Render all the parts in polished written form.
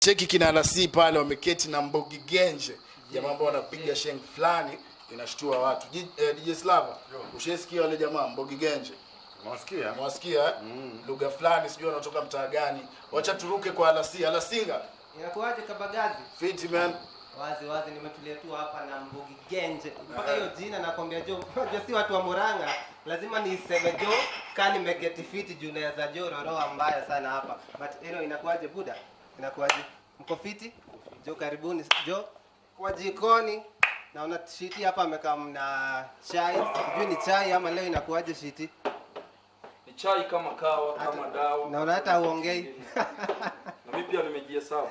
Cheki kina Alasi pale wameketi na Mbogi Genje. Jamaa ambao wanapiga sheng fulani inashtua watu. DJ Slava, ushesikia wale jamaa Mbogi Genje? Mwasikia? Mwasikia? Lugha fulani sijui wanatoka mtaa gani. Wacha turuke kwa Alasi. Alasinga. Inakuaje Kabagazi? Fiti man. Wazi nimetulia tu hapa na Mbogi Genje. Mpaka hiyo jina nakwambia Jo, si watu wa Murang'a, lazima niseme Jo, kani nimegeti fiti juu naweza Jo roho mbaya sana hapa. But inakuaje buda? Inakuaje? Mko fiti? Jo karibuni Jo. Kwa jikoni naona shiti hapa amekaa na chai. Sijui ni chai ama leo inakuaje shiti? Ni chai kama kawa, kama dawa. Naona hata uongei. Na mimi pia nimejihesabu.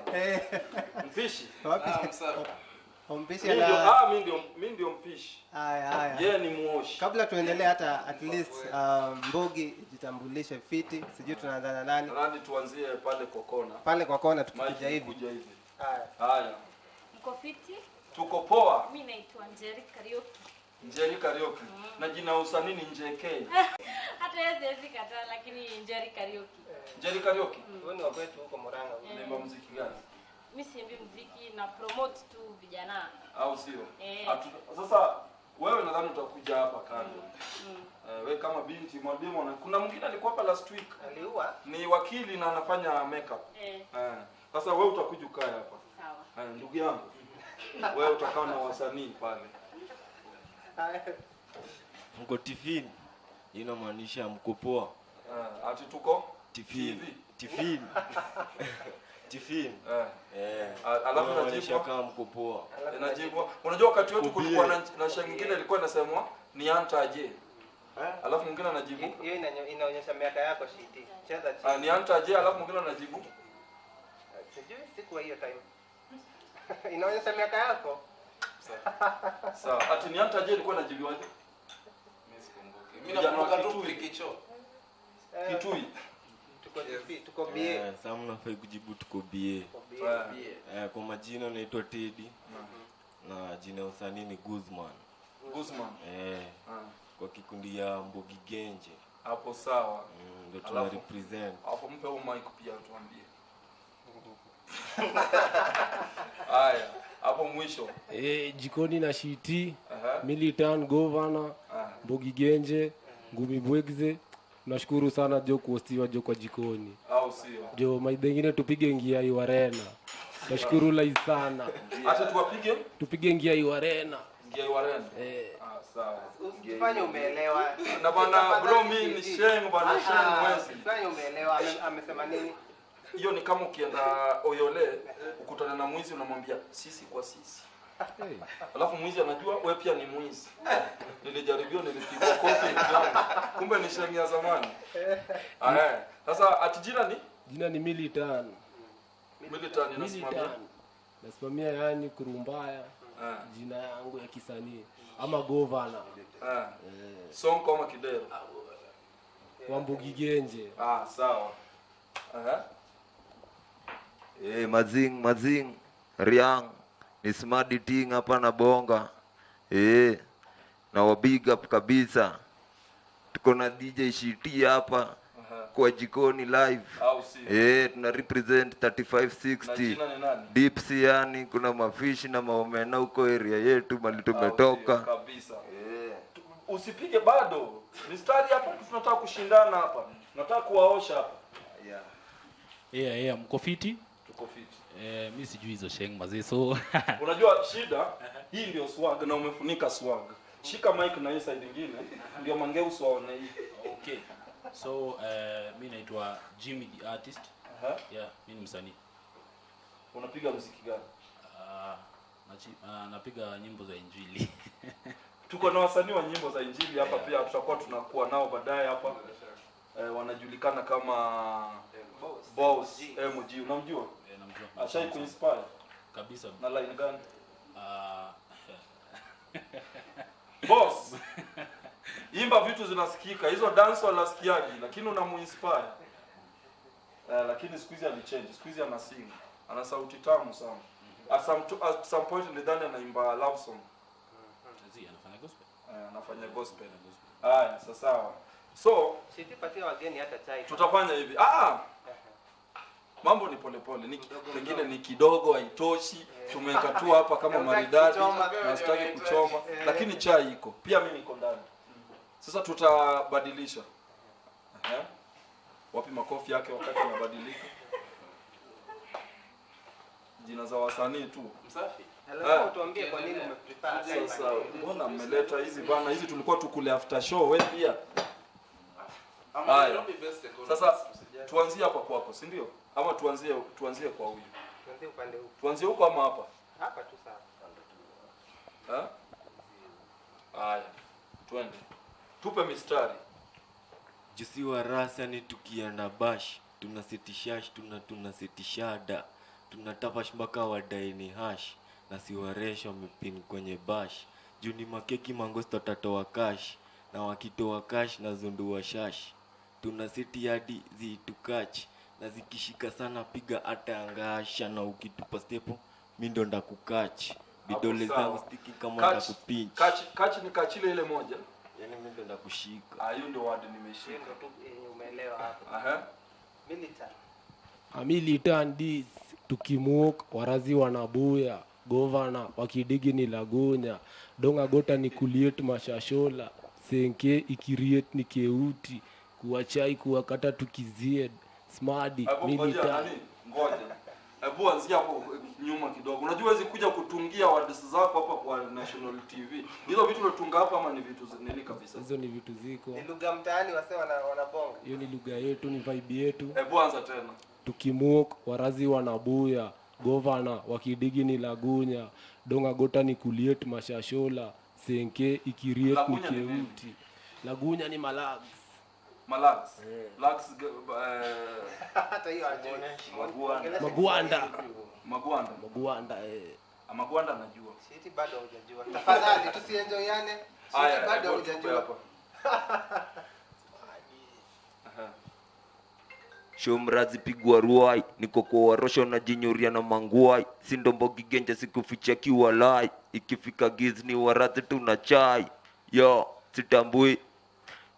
Mpishi? Wapi? Mpishi Mimi ndio mpishi. Haya. Yeye ni muoshi. Kabla tuendelee hata at least Mbogi jitambulishe fiti. Sijui tunaanza na nani? Radi tuanzie pale kwa kona. Pale kwa kona tukija hivi. Haya. Mko fiti? Tuko poa. Mimi naitwa Njeri Karaoke. Njeri Karaoke. Na jina usanii ni Njeke. Hata yeye kataa lakini Njeri Karaoke. Njeri Karaoke. Wewe ni wa kwetu huko Murang'a. Unaimba muziki gani? Mimi siimbi muziki na promote tu vijana. Au sio? Sasa wewe nadhani utakuja hapa kando. Wewe kama binti mwalimu na kuna mwingine alikuwa hapa last week. Aliua? Ni wakili na anafanya makeup. Sasa wewe utakuja ukae hapa. Sawa. Ndugu yangu. Wewe utakaa na wasanii pale. Mko tifini. Inamaanisha mko poa. Ati tuko tifini. Tifini. Tifini. Alafu najibu kama mko poa. Najibu. Unajua wakati wetu kulikuwa na shanga nyingine ilikuwa inasemwa ni antaje. Alafu mwingine anajibu. Hiyo inaonyesha miaka yako shiti. Cheza chini. Ni antaje alafu mwingine anajibu. Sijui siku hiyo time. Inaonyesha miaka yako. Sawa. Ati ni antaje ilikuwa inajibiwa aje? Mimi sikumbuki. Mimi nakumbuka tu Likicho. Kitui. Tuko BA. Sasa mnafai kujibu tuko BA. Kwa majina naitwa Teddy. Na jina usanii ni Guzman. Kwa kikundi ya Mbogi Genje. Hapo sawa. Ndio tuna represent. Hapo mpe huo mic pia tuambie. Haya, hapo mwisho. Jikoni na shiti, Militan Governor, Mbogi Genje, Ngumi Bwegze. Nashukuru sana Jo kuhostiwa Jo kwa jikoni. Au sio? Jo maidengine tupige ngia Iwarena. Nashukuru lai sana. Acha tuwapige? Tupige ngia Iwarena. Ngia Iwarena. Sawa. Usifanye umeelewa. Na bana bro mimi ni Sheng bana Sheng mwezi. Usifanye umeelewa amesema nini? Hiyo ni kama ukienda Oyole ukutana na mwizi unamwambia sisi kwa sisi. Alafu mwizi anajua wewe pia ni mwizi. Nilijaribiwa nilipigwa kofi kumbe ni Sheng ya zamani. Sasa atijina ni? Jina ni Militan. Militan inasimamia. Nasimamia yani Kurumbaya. Jina yangu ya kisanii ama Governor. Song kama Kidero. Wa Mbogi Genje. Sawa. Mazing Riang ni Smart Ting hapa na Bonga. Na wa big up kabisa. Tuko na DJ Shiti hapa kwa jikoni live. Tuna represent 3560. Deep Sea yani kuna mafishi na maomena huko area yetu mali tumetoka. Kabisa. Usipige bado. Mistari hapa tunataka kushindana hapa. Nataka kuwaosha hapa. Mko fiti? Tuko fiti. Mimi sijui hizo Sheng mazee so. Unajua shida hii ndio swag na umefunika swag. Shika mic na hii side nyingine ndio Mangeus waone hii. Okay. So mimi naitwa Jimmy the artist. Mimi ni msanii. Unapiga muziki gani? Napiga nyimbo za Injili. Tuko na wasanii wa nyimbo za Injili hapa pia tutakuwa tunakuwa nao baadaye hapa. Wanajulikana kama Boss MG. Unamjua? Namjua. Ashai kuinspire kabisa. Na line gani? Boss. Imba vitu zinasikika. Hizo dance wanasikiaje lakini unamuinspire. Lakini siku hizi alichange. Siku hizi ana sing. Ana sauti tamu sana. At some point nilidhani anaimba love song. Anafanya gospel. Anafanya gospel. Haya, sawa. So, Shiti patia wageni hata chai. Tutafanya hivi. mambo ni polepole, ni pengine ni kidogo haitoshi, tumeweka tu hapa kama maridadi na sitaki kuchoma, lakini chai iko pia, mimi niko ndani. Sasa tutabadilisha. Wapi makofi yake wakati unabadilika? Jina za wasanii tu. Msafi. Alafu tuambie kwa nini umeprefer. Sasa mbona mmeleta hizi bana? Hizi tulikuwa tukule after show, wewe pia. Haya. Sasa tuanzie hapa kwako, si ndio? Ama tuanzie kwa huyu. Tuanzie upande huu. Tuanzie huko ama hapa? Hapa tu sawa. Haya. Twende. Tupe mistari. Jusi wa rasa ni tukienda bash, tunasitishash, tunasitishada, tunatapash mpaka wadaini hash, na siwaresho wamepin kwenye bash, juu ni makeki mangosto tatoa cash, na wakitoa cash na zundua shash, tunasiti hadi zitukach, na zikishika sana piga hata angasha, na ukitupa stepo mindo ndakukach, vidole zangu stiki kama ndakupinch. Catch ni kachile ile moja. Yani mimi ndo ndakushika. Hiyo ndio word nimeshika. Umeelewa hapo. Militant dis tukimuk warazi wanabuya governor wakidigi ni lagunya donga gota ni kuliet mashashola senke ikiriet ni keuti kuachai kuwakata tukizied smardi militant. Ngoja. Hebu anzia hapo nyuma kidogo. Unajua hizi kuja kutungia words zako hapa kwa National TV. Hizo vitu unatunga hapa ama ni vitu nini kabisa? Hizo ni vitu ziko. Ni lugha mtaani wase wanabonga. Hiyo ni lugha yetu, ni vibe yetu. Hebu anza tena. Tukimuk warazi wanabuya governor wakidigi ni lagunya donga gota ni kuliet mashashola senke ikiriet ni keuti. Lagunya ni malags. Malags. Lags hata hiyo Magwanda. Magwanda najua. Sisi bado hujajua. Tafadhali tusienjoyane. Sisi bado hujajua. Shomrazi pigwa ruai, niko kwa warosho na jinyuria na manguai, sindombo gigenja sikuficha kiwalai, ikifika gizni warazi tuna chai, yo, sitambui,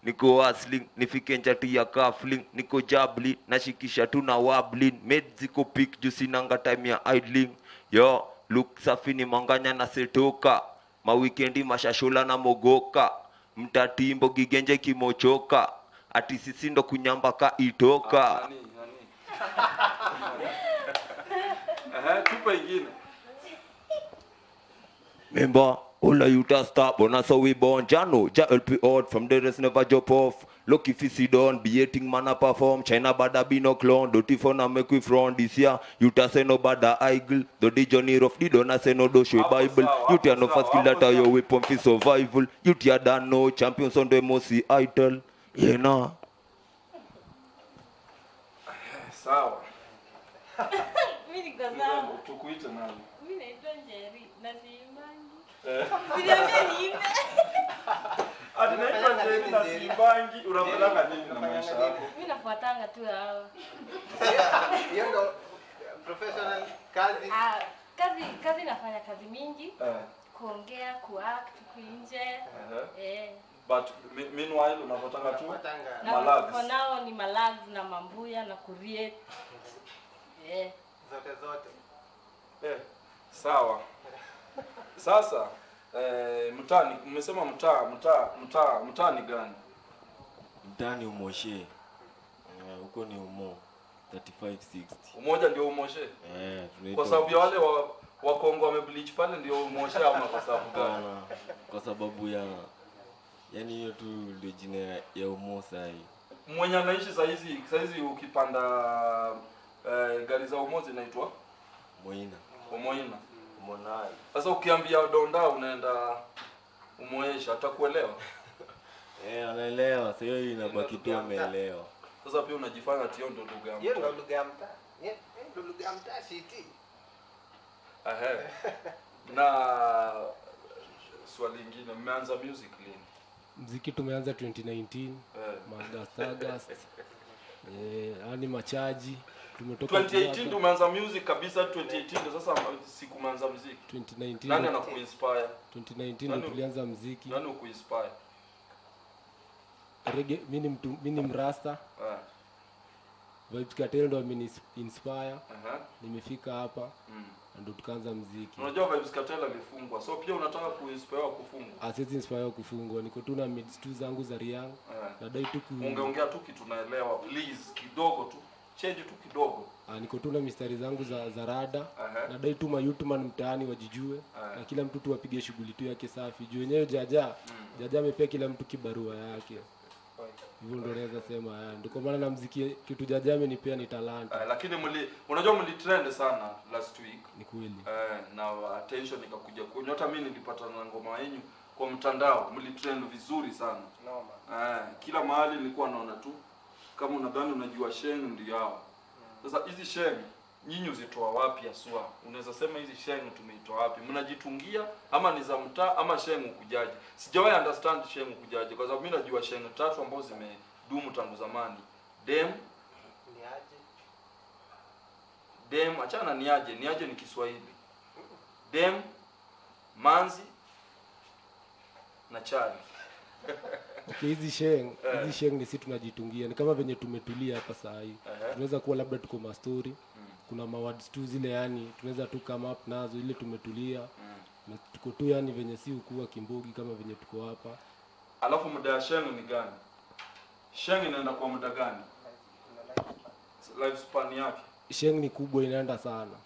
niko hustling, nifike njati ya kafling, niko jabli, nashikisha tuna wablin, made ziko pick jusi nanga time ya idling, yo, look safi ni manganya na setoka, mawikendi mashashola na mogoka, mtatimbo gigenja kimochoka, ati sisi ndo kunyamba ka itoka. Tupa ingine. Member, all of you to stop, but not so we born. Jano, ja help you out from the rest never drop off. Lucky if you sit down, be hating man a perform. China bada be no clown, dirty phone a make we front this year. You ta say no bada eagle, do the journey rough, the don't say no do show Bible. You ta no fast kill that your weapon for survival. You ta done no champions on the most idol. Yeah, na. Sawa. Mimi niko zangu. Tukuite nani? Mimi naitwa Njeri na Simbangi. Siniambia niime. Ati naitwa Njeri na Simbangi, unapeleka nini na maisha yako? Mimi nafuatanga tu hawa. Hiyo ndo professional kazi. Kazi nafanya kazi mingi. Kuongea, kuact, kuinje. But meanwhile unapotanga tu malags. For now ni malags na mambuya na create. Zote. Sawa. Sasa mtani mmesema mtaa ni gani? Mtani Umoshe. Huko ni Umo 3560. Umoja ndio Umoshe? Kwa sababu ya wale wa Kongo wamebleach pale ndio Umoshe ama kwa sababu gani? Kwa sababu ya yani hiyo tu ndio jina ya Umo sahi. Mwenye anaishi saizi ukipanda gari za Umo zinaitwa Moina. Monai. Sasa ukiambia Donda unaenda Umoesha atakuelewa? Anaelewa. Sasa hiyo inabaki tu ameelewa. Sasa pia unajifanya ati ndio lugha ya mtaa. Hiyo ndio lugha ya mtaa. Ndio lugha ya mtaa shiti. Na swali lingine, mmeanza music lini? Muziki tumeanza 2019. August. Ani machaji. Tumetoka 2018 tumeanza music kabisa 2018 sasa siku umeanza muziki. 2019. Nani anakuinspire? 2019 tulianza muziki. Nani ukuinspire? Reggae, mimi ni mrasta. Vibes Cartel ndo inspire. Aha. Nimefika hapa ndo tukaanza muziki. Unajua Vibes Cartel alifungwa. So pia unataka kuinspire kufungwa. Asizi inspire kufungwa. Niko tu na mids tu zangu za Riang. Nadai tu ungeongea tu kitu naelewa please kidogo tu. Change tu kidogo. Niko tu na mistari zangu za rada. Nadai tu mayutman mtaani wajijue na kila mtu tu apige shughuli tu yake safi. Juu wenyewe Jaja amepea kila mtu kibarua yake. Hivyo ndo naweza sema ndio kwa maana na muziki kitu Jaja amenipea ni talanta. Lakini unajua mlitrend sana last week. Ni kweli. Na attention ikakuja kwenye hata mimi nilipata na ngoma yenu kwa mtandao mlitrend vizuri sana. Kila mahali nilikuwa naona tu kama unadhani unajua Sheng ndio hao. Sasa hizi Sheng nyinyi uzitoa wapi aswa? Unaweza sema hizi Sheng tumeitoa wapi? Mnajitungia ama ni za mtaa ama Sheng ukujaje? Sijawahi understand Sheng ukujaje kwa sababu mimi najua Sheng 3 ambazo zimedumu tangu zamani. Dem achana niaje ni Kiswahili. Dem, Manzi na Chali. Okay, hizi Sheng ni sisi tunajitungia. Ni kama venye tumetulia hapa saa hii. Tunaweza kuwa labda tuko ma story. Kuna mawords tu zile yani tunaweza tu come up nazo ile tumetulia. Na tuko tu yani venye si ukua Kimbogi kama venye tuko hapa. Alafu muda ya Sheng ni gani? Sheng inaenda kwa muda gani? Lifespan yake. Sheng ni kubwa inaenda sana.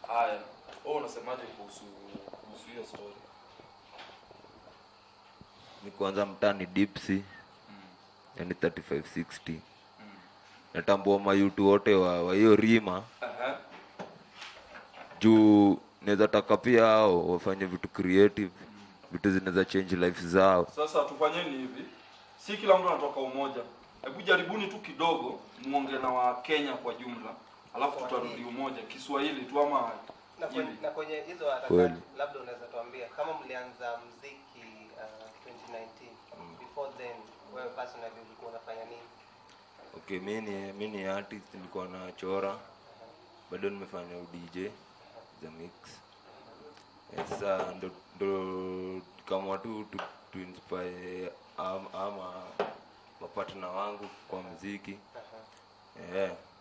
Haya. Unasemaje kuhusu hiyo story? Ni kwanza mtani Dipsy. Yani 3560. Natambua mayutu wote wa hiyo rima. Juu naweza taka pia hao wafanye vitu creative. Vitu zinaweza change life zao. Sasa tufanyeni hivi. Si kila mtu anatoka umoja. Hebu jaribuni tu kidogo muongee na wa Kenya kwa jumla. Alafu tutarudi umoja Kiswahili tu ama na kwenye hizo harakati labda unaweza tuambia kama mlianza muziki 2019 before then wewe personally ulikuwa unafanya nini? Okay, mimi ni artist, nilikuwa nachora. Bado nimefanya DJ za mix. Sasa ndo kama watu tu inspire ama mapartner wangu kwa muziki.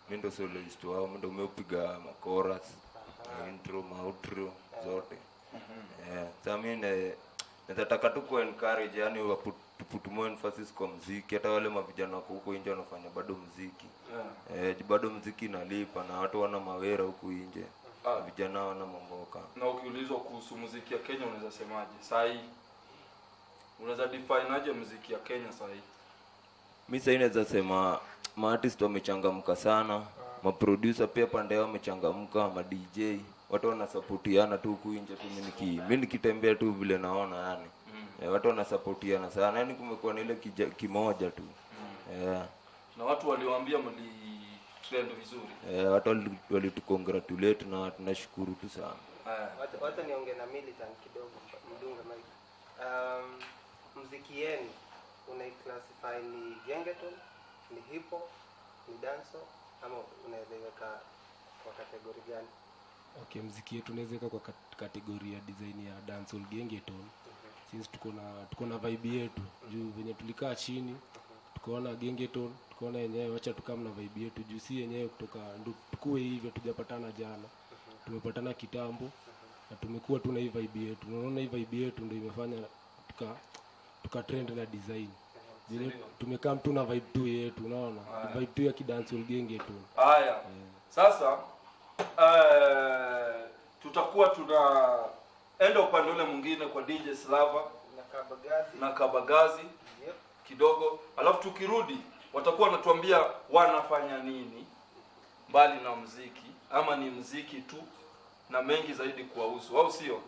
Mimi ndo soloist wao, ndo umepiga chorus, intro, outro zote. Sasa mimi nataka tu ku encourage yani put more emphasis kwa muziki. Hata wale mavijana huko nje wanafanya bado muziki. Bado muziki inalipa na watu wana mawera huko nje. Vijana wana mamboka. Na ukiulizwa kuhusu muziki ya Kenya unaweza semaje? Sahi unaweza define aje muziki ya Kenya sahi? Mimi sasa naweza sema artist wamechangamka sana, producer pia pande yao wamechangamka, DJ, watu wanasupportiana tu huku nje tu mimi nikitembea tu vile naona yani. Watu wanasupportiana sana. Yani kumekuwa na ile kimoja tu. Na watu waliwaambia mli trend vizuri. Watu walitukongratulate na tunashukuru tu sana. Wacha niongee na militant kidogo mdunga mic. Muziki yenu unaiclassify ni gengeton, ni hip hop, ni dancehall ama unaweka kwa kategori gani? Okay, muziki yetu unaweza kwa kategori ya design ya dancehall gengeton. Sisi tuko na vibe yetu. Juu venye tulikaa chini tukaona gengeton, tukaona yenyewe acha tukam na vibe yetu. Juu si yenyewe kutoka tukue hivi tujapatana jana. Tumepatana kitambo na tumekuwa tu na hii vibe yetu. Unaona hii vibe yetu ndio imefanya tuka trend na design. Zile tumekaa tu na vibe tu yetu, unaona? Vibe tu ya kidancehall gengeton. Haya. Sasa tutakuwa tunaenda upande ule mwingine kwa DJ Slava na Kabagazi kidogo, alafu tukirudi watakuwa wanatuambia wanafanya nini mbali na muziki ama ni muziki tu na mengi zaidi kuwahusu, au sio?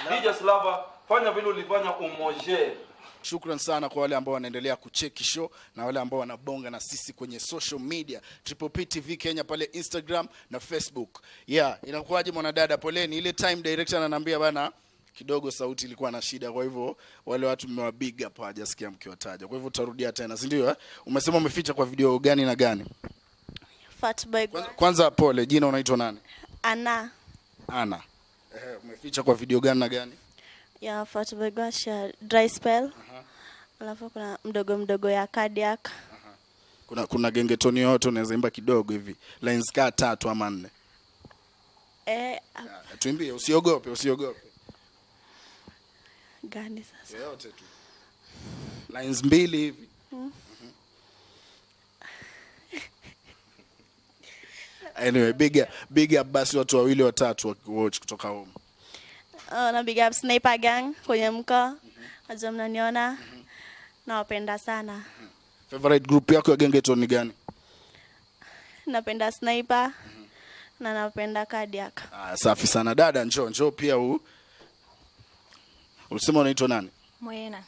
DJ Slava, fanya vile ulifanya umoje. Shukran sana kwa wale ambao wanaendelea kucheki show na wale ambao wanabonga na sisi kwenye social media Triple P TV Kenya pale Instagram na Facebook. Inakuwaje mwanadada? Poleni, ile time director ananiambia bana kidogo sauti ilikuwa na shida, kwa hivyo wale watu mmewabiga hapa hajasikia mkiwataja. Kwa hivyo utarudia tena, si ndio? Umesema umeficha kwa video gani na gani? Fatboy. Kwanza pole, jina unaitwa nani? Ana. Umeficha kwa video gani na gani? Ya Fatboy Gasha Dry Spell. Alafu kuna mdogo ya Cardiac. Kuna gengetoni yote unaweza imba kidogo hivi. Lines ka 3 ama 4. Tuimbie, usiogope. Gani sasa? Yote tu. Lines 2 hivi. Anyway, big up basi watu wawili watatu watch kutoka home. Na big up Sniper Gang kwenye mko. Najua mnaniona. Nawapenda sana. Favorite group yako ya gengeton ni gani? Napenda Sniper na napenda Cardiac. Safi sana dada, njoo pia ulisema unaitwa nani? Moyena.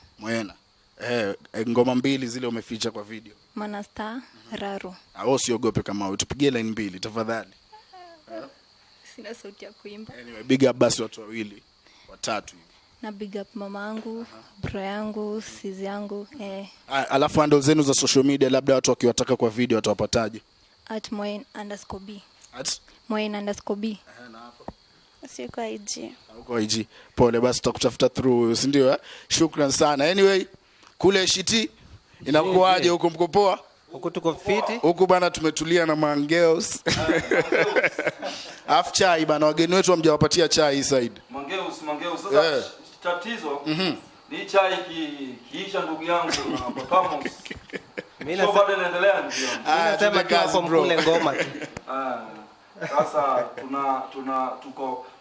Ngoma 2 zile umeficha kwa video. Manasta Raru. Usiogope kama utupigie line 2 tafadhali. Sina sauti ya kuimba. Anyway, big up basi watu wawili watatu hivi. Na big up mama yangu, bro yangu, sis yangu. Alafu handle zenu za social media labda watu wakiwataka kwa video watawapataje? @moyen_b. @moyen_b. Na hapo. Sio kwa IG. Huko IG. Pole basi tutakutafuta through, si ndio? Shukran sana. Anyway, kule Shiti inakuaje huko, mko poa? Huko tuko fiti. Huko bana tumetulia na mangeos. Afu chai bana, wageni wetu hamjawapatia chai side. Mangeus sasa tatizo ni chai kiisha ndugu yangu na Potamos. Mimi bado naendelea ndugu yangu. Nasema kazi mkule ngoma tu. Sasa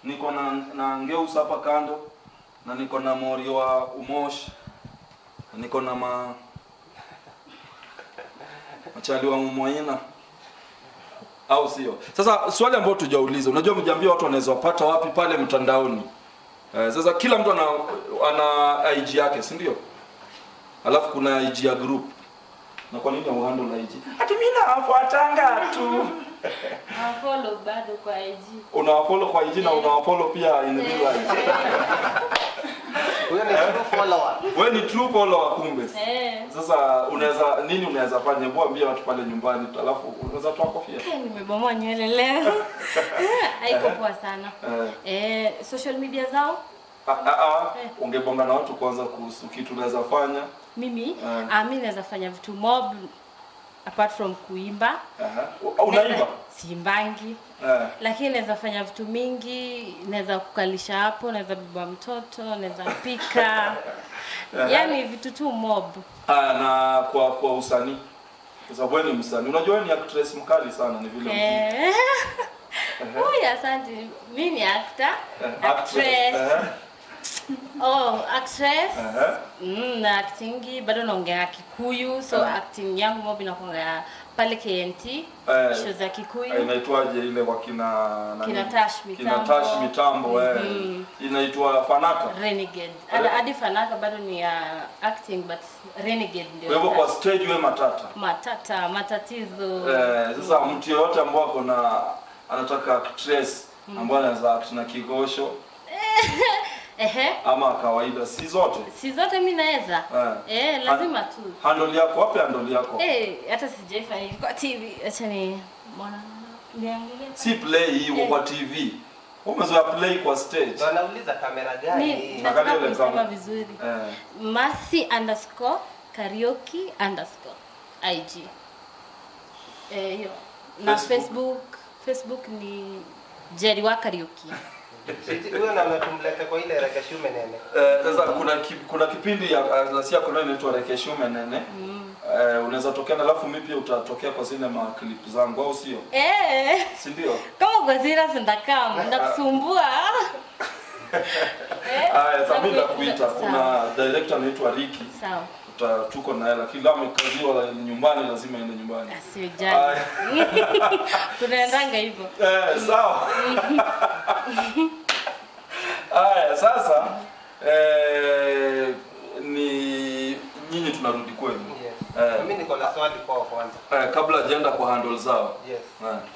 niko na Ngeus hapa kando na niko na Morio wa Umosh. Niko na machali wa Moyena. Au sio? Sasa swali ambalo tujauliza, unajua mjambia watu wanaweza wapata wapi pale mtandaoni? Sasa kila mtu ana IG yake, si ndio? Alafu kuna IG ya group. Na kwa nini uhandle na IG? Ati mimi nafuatanga tu. Follow bado kwa IG. Unafollow kwa IG na unafollow pia in real life. Wewe ni true follower. Wewe ni true follower kumbe. Sasa unaweza fanya ambia watu pale nyumbani alafu unaweza toa kofia. Nimebomoa nywele leo. Haiko poa sana. Social media zao? Ungebonga na watu kwanza kuhusu kitu unaweza fanya. Mimi naweza fanya vitu mob apart from kuimba. Unaimba? Simbangi. Lakini naweza fanya vitu mingi, naweza kukalisha hapo, naweza beba mtoto, naweza pika. Yaani vitu tu mob. Na kwa usanii. Kwa sababu wewe ni msanii. Unajua wewe ni actress mkali sana ni vile. Asante. Mimi ni actress. Actress. Na actingi bado naongea Kikuyu, so acting yangu mob inakuwa pale KNT, show za Kikuyu. Inaitwaje ile kwa kina Tash Mitambo inaitwa Fanaka. Renegade. Hadi Fanaka bado ni acting but Renegade ndio. Kwa hivyo kwa stage wewe matatizo. Sasa mtu yote ambaye anataka actress ambaye anaweza act na kigosho. Ama kawaida si zote mimi naweza. Lazima tu. Handle yako wapi handle yako? Hata sijaifanya kwa TV. Acha ni mbona niangalie. Si play hiyo kwa TV. Umezoea play kwa stage. Wanauliza kamera gani? Nataka kusema vizuri. Mercy_karaoke_ IG. Hiyo. Na Facebook ni Jerry wa Karaoke. Wewe unatumleta kwa ile Rekeshume nene. Sasa kuna kipindi ya Nasia kuna inaitwa Rekeshume nene. Unaweza tokea na alafu mimi pia utatokea kwa sinema clip zangu au sio? Si ndio? Kama kwa zira sindakam, ndakusumbua. Sasa mimi nakuita kuna director anaitwa Ricky. Sawa. Tuko na yeye lakini kama kaziwa nyumbani lazima aende nyumbani. Asijali. Tunaendanga hivyo. Sawa. Sasa ni nyinyi tunarudi kwenu. Mimi niko na swali kwa kwanza. Kabla agenda kwa handle zao. Yes.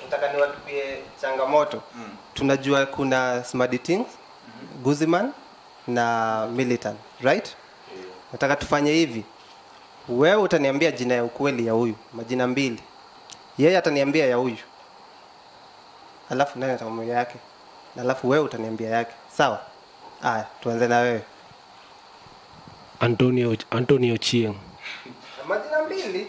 Nataka niwatupie changamoto. Tunajua kuna Smarty Things, Guziman na Militant, right? Nataka tufanye hivi. Wewe utaniambia jina ya ukweli ya huyu, majina 2. Yeye ataniambia ya huyu. Alafu naye atamwambia yake. Na alafu wewe utaniambia yake. Sawa? Tuanze na wewe. Antonio Chieng. Majina 2.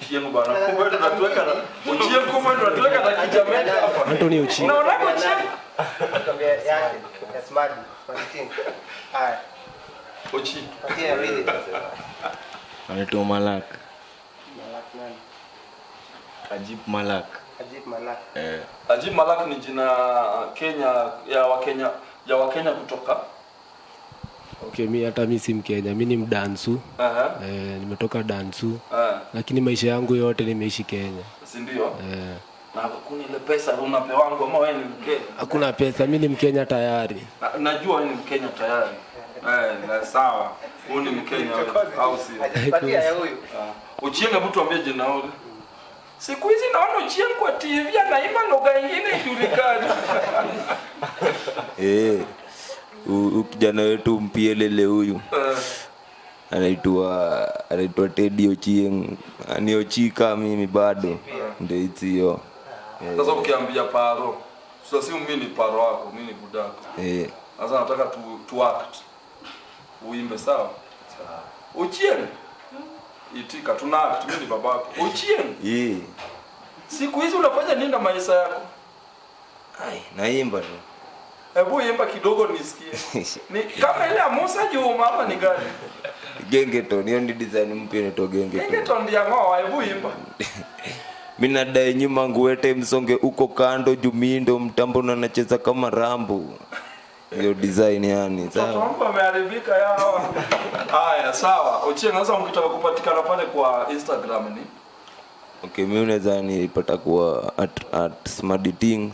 Ochieng bana. Kumbe tunatuweka na Ochieng, kumbe tunatuweka na kijamii hapa. Anthony Ochieng. Unaona Ochieng? Nakwambia yake ya smart quality. Haya. Ochi. Okay, really. Anaitwa Malak. Malak nani? Ajib Malak. Ajib Malak. Ajib Malak ni jina Kenya ya Wakenya kutoka. Okay, hata mimi si Mkenya, mimi ni Mdansu. Nimetoka Dansu. Lakini maisha yangu yote nimeishi Kenya. Si ndio? Na hakuna ile pesa unapewa wangu ama wewe ni Mkenya? Hakuna pesa, mimi ni Mkenya tayari. Najua wewe ni Mkenya tayari. Na sawa. Wewe ni Mkenya au si? Patia ya huyu. Ochieng, hebu tuambie jina lako. Siku hizi naona Ochieng kwa TV anaimba lugha nyingine ijulikane. Kijana wetu mpielele huyu. Anaitwa Teddy Ochieng. Ni Ochika mimi bado. Ndio hiyo. Sasa ukiambia paro. Sasa si mimi ni paro wako, mimi ni budako. Sasa nataka tu act. Uimbe sawa? Ochieng. Itika tuna act, mimi ni babako. Ochieng. Siku hizi unafanya nini na maisha yako? Naimba tu. Hebu imba kidogo nisikie. Ni kama ile Musa Juma hapa ni gani? Gengeton, hiyo ni design mpya inaitwa Gengeton. Gengeton ndio ngao, hebu imba. Mimi nadai nyuma nguete msonge uko kando Jumindo mtambo na nacheza kama Rambo. Hiyo design yani. Sawa. Mtambo ameharibika yao. Haya, sawa. Ochieng, sasa ukitaka kupatikana pale kwa Instagram ni? Okay, mimi unaweza nipata kwa @smartthings.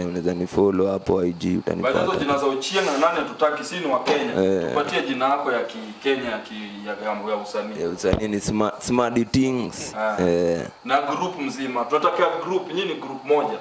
Unaweza ni follow hapo IG utanipata. Baada jina za Ochieng na nani tutaki sisi ni wa Kenya. Tupatie jina lako ya Kenya ya usanii. Ya usanii ni smartthings. Na group mzima. Tunataka group, nyinyi ni group moja.